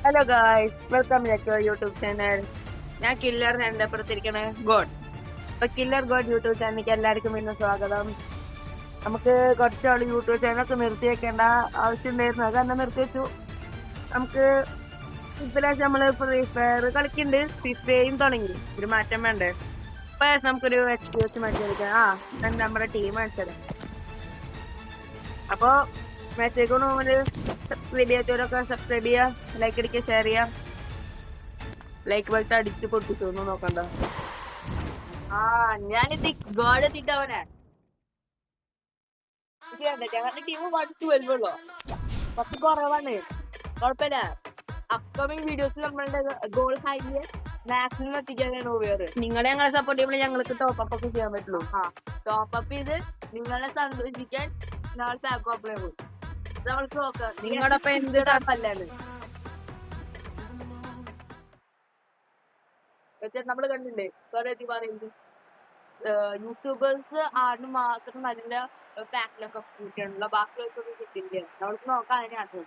Hello guys, welcome back to YouTube channel. ഞാൻ killer, എൻ്റെ അപ്പുറത്തിരിക്കണ ഗോഡ്. അപ്പൊ കില്ലർ ഗോഡ് യൂട്യൂബ് ചാനലിലേക്ക് എല്ലാവർക്കും വീണ്ടും സ്വാഗതം. നമുക്ക് കുറച്ചാൾ യൂട്യൂബ് ചാനലൊക്കെ നിർത്തി വെക്കേണ്ട ആവശ്യം ഉണ്ടായിരുന്നു, അത് തന്നെ നിർത്തി വെച്ചു. നമുക്ക് ഇപ്പോഴാണ് നമ്മള് ഫ്രീ ഫയർ കളിക്കുന്നുണ്ട്, ഫിഫയും തുടങ്ങി. ഒരു മാറ്റം വേണ്ടേ? അപ്പൊ നമുക്കൊരു HTH മാച്ച് കളിക്കാം. നമ്മുടെ ടീം അടിച്ചത്. അപ്പൊ മാച്ചേക്ക് മുന്നിൽ സബ്സ്ക്രൈബ് ചെയ്യാത്തവരൊക്കെ സബ്സ്ക്രൈബ് ചെയ്യുക, ലൈക്ക് അടിക്കുക, ഷെയർ ചെയ്യുക. ലൈക്ക് ബട്ടൺ അടിച്ച് പൊട്ടിച്ചു, ഒന്നും നോക്കണ്ട. ഞാനെത്തി ഗോഡ് എത്തിട്ടവനെ ഞങ്ങളുടെ ടീം 112 ഉള്ളു, കുറച്ച് കുറവാണ്. കുഴപ്പമില്ല. അപ്കമിങ് വീഡിയോസിൽ നമ്മളുടെ ഗോൾ ഹൈറ്റ് മാക്സിമം എത്തിക്കാനാണ് ഉപയോഗം. നിങ്ങളെ ഞങ്ങളെ സപ്പോർട്ട് ചെയ്യുമ്പോൾ ഞങ്ങൾക്ക് ടോപ്പ് അപ്പ് ഒക്കെ ചെയ്യാൻ പറ്റുള്ളൂ. ടോപ്പ് അപ്പ് ചെയ്ത് നിങ്ങളെ സന്തോഷിക്കാൻ ഞങ്ങൾ പാക്ക് അപ്ലൈ പോകും. നമ്മൾക്ക് നോക്കാം നിങ്ങളുടെ ഒപ്പം എന്ത് സാധനമല്ലാണ്. പക്ഷെ നമ്മള് കണ്ടില്ലേ കുറെ പറയുന്നത് യൂട്യൂബേഴ്സ് ആണ് മാത്രം നല്ല പാക്കിലൊക്കെ കിട്ടിയിട്ടുള്ള, ബാക്കിയൊക്കെ കിട്ടിയില്ല. നമ്മൾ നോക്കാൻ അതിന് ആശയം.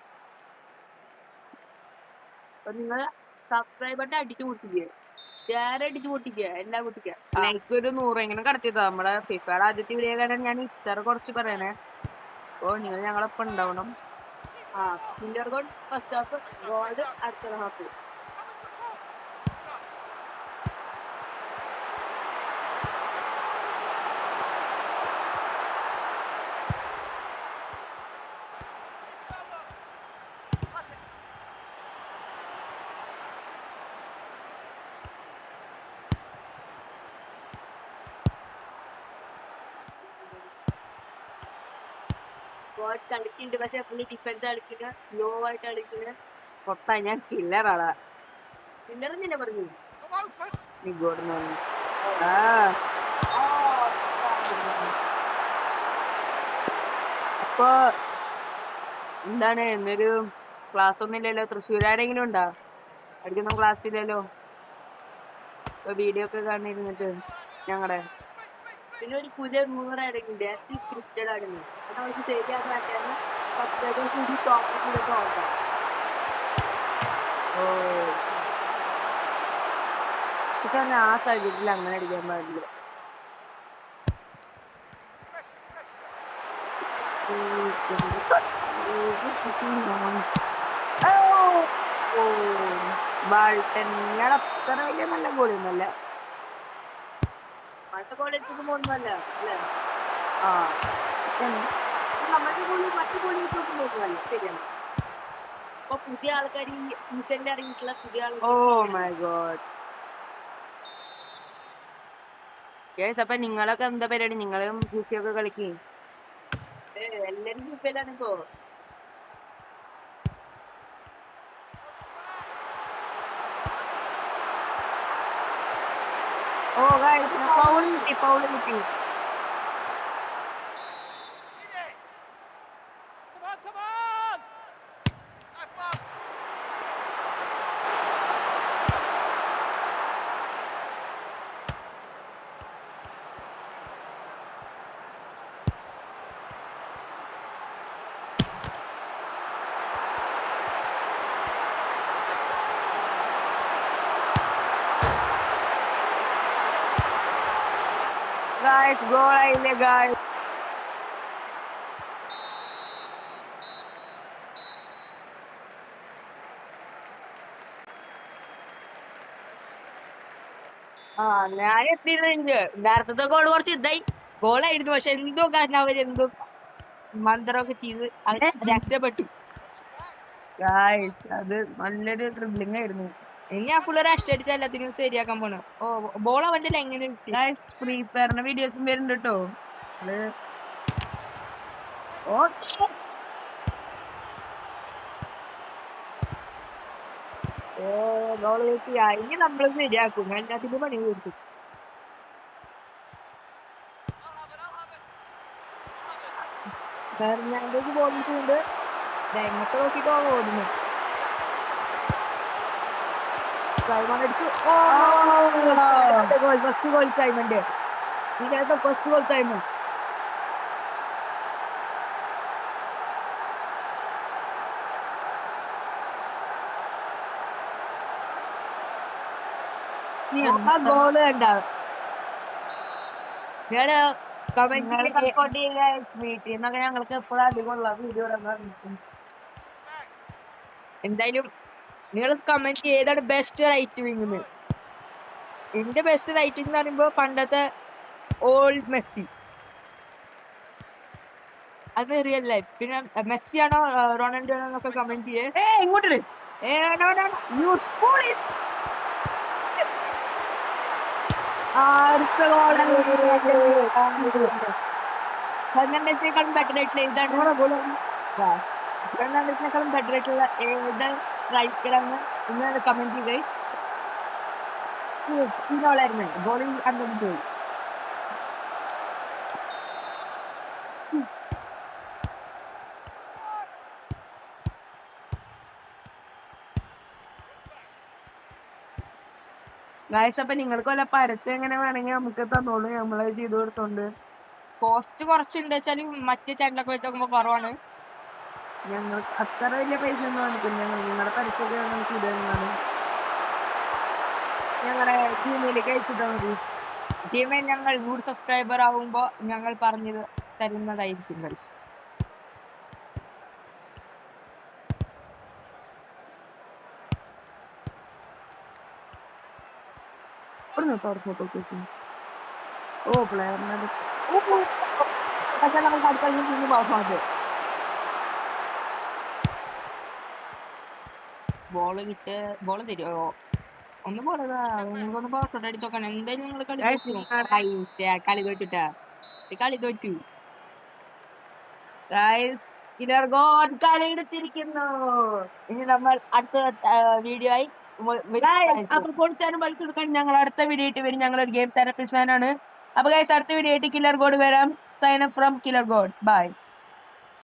അപ്പൊ നിങ്ങള് സബ്സ്ക്രൈബ് ബട്ടൺ അടിച്ചു പൊട്ടിക്കുക, ഷെയർ അടിച്ചു പൊട്ടിക്കുക, എല്ലാം പൊട്ടിക്കുക. ലൈക്ക് ഒരു 100 എങ്ങനെ കടത്തിയതാ. നമ്മുടെ ഫിഫയുടെ ആദ്യത്തെ വീഡിയോ കാരണം ഞാൻ ഇത്ര കുറച്ച് പറയണേ. അപ്പൊ നിങ്ങൾ ഞങ്ങളൊപ്പം ഉണ്ടാവണം. Killer God first half, gold അടുത്ത ഹാഫ്. ഗോഡ് കളിക്കുന്നുണ്ട്, പക്ഷെ പുള്ളി ഡിഫൻസ് കളിക്കുന്ന, സ്ലോ ആയിട്ട് കളിക്കുന്ന. പൊട്ടാ, ഞാൻ കില്ലറാണ്. കില്ലർ തന്നെ പറഞ്ഞു. അപ്പൊ എന്താണ്, എന്നൊരു ക്ലാസ് ഒന്നും ഇല്ലല്ലോ? തൃശ്ശൂർ ആരെങ്കിലും ഉണ്ടാ? അടുക്കുന്ന ക്ലാസ് ഇല്ലല്ലോ. ഇപ്പൊ വീഡിയോ ഒക്കെ കാണുന്നിരുന്നിട്ട് ഞങ്ങളുടെ പിന്നെ ഒരു പുതിയ റൂമർ ആരെങ്കിലും സ്ക്രിപ്റ്റഡ് ആണെന്ന് നമുക്ക് ശരിയാക്കാൻ പറ്റാണ്. സബ്സ്ക്രൈബേഴ്സ് കൂടി ടോപ്പ് ചെയ്തിട്ട് നോക്കാം. പക്ഷെ ആ സാഹചര്യത്തിൽ അങ്ങനെ അടിക്കാൻ പാടില്ല. അത്ര വലിയ നല്ല ഗോളിയൊന്നുമല്ല. മറ്റേ കോളേജ് ഒന്നുമല്ല അല്ലേ? നമ്മുടെ ഗോളി മറ്റു ഗോളി വെച്ച് നോക്കുമ്പോഴല്ല. ശരിയാണ്. അപ്പൊ പുതിയ ആൾക്കാർ ഈ സീസണിൽ ഇറങ്ങിയിട്ടുള്ള പുതിയ ആൾക്കാർ. അപ്പൊ നിങ്ങളൊക്കെ എന്താ പരിപാടി? നിങ്ങളും ഫിഫയൊക്കെ കളിക്കും? എല്ലാരും ഫിഫയിലാണ് ഇപ്പോ. പൗള് കിട്ടി. Guys, ഗോളായില്ലേ ഗായ്സ്? ഞാൻ എത്തിയിരുന്നു. നേരത്തെ ഗോൾ കുറച്ച് ഇതായി ഗോളായിരുന്നു, പക്ഷെ എന്തോ കാരണം അവരെന്തോ മന്ത്രമൊക്കെ ചെയ്ത് അവരെ രക്ഷപ്പെട്ടു. ഗായ്സ്, അത് നല്ലൊരു ഡ്രിബ്ലിംഗ് ആയിരുന്നു. ഇനി ആ ഫുള്ള് റഷ് അടിച്ച എല്ലാത്തിനും ശരിയാക്കാൻ പോണു. ബോൾ അവന്റെ എങ്ങനെ ഫ്രീ ഫയറിന്റെ വീഡിയോസും വരുന്നുണ്ട് കേട്ടോ. ഇനി നമ്മള് ശരിയാക്കും, എല്ലാത്തിനും പണി കൊടുക്കും. ഫെർണാണ്ടസ് ബോളിട്ടുണ്ട്, എങ്ങോട്ട് നോക്കിട്ടോ ഓടുന്നു. സൈമൺ അടിച്ചു. ഫസ്റ്റ് ഗോൾ സൈമന്റെ. ഇതിനകത്ത് ഫസ്റ്റ് ഗോൾ സൈമൺ. ആ ഗോള് കണ്ട സപ്പോർട്ട് ചെയ്യുക വീട്ടിൽ നിന്നൊക്കെ ഞങ്ങൾക്ക് എപ്പോഴും അധികമുള്ള വീഡിയോ എന്തായാലും നിങ്ങൾ കമന്റ് ചെയ്യുക ഏതാണ് ബെസ്റ്റ് റൈറ്റ് വിങ്. എന്റെ ബെസ്റ്റ് റൈറ്റ് വിങ് എന്ന് പറയുമ്പോ പണ്ടത്തെ ഓൾഡ് മെസ്സി, അത് റിയൽ ലൈഫ്. പിന്നെ മെസ്സി ആണോ റൊണാൾഡോ ആണോ എന്നൊക്കെ കമന്റ് ചെയ്യേ. ഇങ്ങോട്ട് അടുത്ത ഫെർണാണ്ടസിനെക്കാളും ബെറ്റർ ആയിട്ടുള്ള ഏതാണ്? ഫെർണാണ്ടസിനെക്കാളും ബെറ്റർ ആയിട്ടുള്ള ഏത് സ്ട്രൈക്കറാണ് നിങ്ങൾ കമന്റ് ചെയ്യുക ഗൈസ്. ഇന്നോളായിരുന്നു ഗോളിൽ കണ്ടു പോയി. ഗായ്സ് അപ്പൊ നിങ്ങൾക്ക് വല്ല പരസ്യം എങ്ങനെ വേണമെങ്കിൽ നമുക്ക് തന്നോളൂ, നമ്മളത് ചെയ്തു കൊടുത്തോണ്ട്. കോസ്റ്റ് കുറച്ചുണ്ട് വെച്ചാല് മറ്റേ ചാനലൊക്കെ വെച്ച് നോക്കുമ്പോ കുറവാണ്. ഞങ്ങൾക്ക് അത്ര വലിയ പൈസ ഒന്നും കാണിക്കില്ല, ഞങ്ങൾ നിങ്ങളുടെ പരസ്യമൊക്കെ ഞങ്ങൾ ചെയ്തു തരുന്നതാണ്. ഞങ്ങളുടെ ജിമെയിലേക്ക് അയച്ചിട്ടാ മതി. ജിമെയിൽ ഞങ്ങൾ 100 സബ്സ്ക്രൈബർ ആവുമ്പോ ഞങ്ങൾ പറഞ്ഞു തരുന്നതായിരിക്കും ഗൈസ്. ഓ പ്ലെയറിനെ ബോള് തരുമോ? ഒന്ന് നിങ്ങൾക്കൊന്ന് പാസ്വേഡ് അടിച്ചു നോക്കണം. എന്തായാലും നിങ്ങൾ കളി തോച്ചിട്ടാ കളി തോച്ചു. Killer God കളിയെടുത്തിരിക്കുന്നു. ഇനി നമ്മൾ അടുത്ത വീഡിയോ ആയി അപ്പൊ കൊടുത്താലും പഠിച്ചു കൊടുക്കാൻ ഞങ്ങൾ അടുത്ത വീഡിയോ ആയിട്ട് വരും. ഞങ്ങളൊരു ഗെയിം തെറപ്പിസ്റ്റ് ഫാനാണ്. അപ്പൊ ഗൈസ് അടുത്ത വീഡിയോ ആയിട്ട് കില്ലർ ഗോഡ് വരാം. Sign up from killer god. By.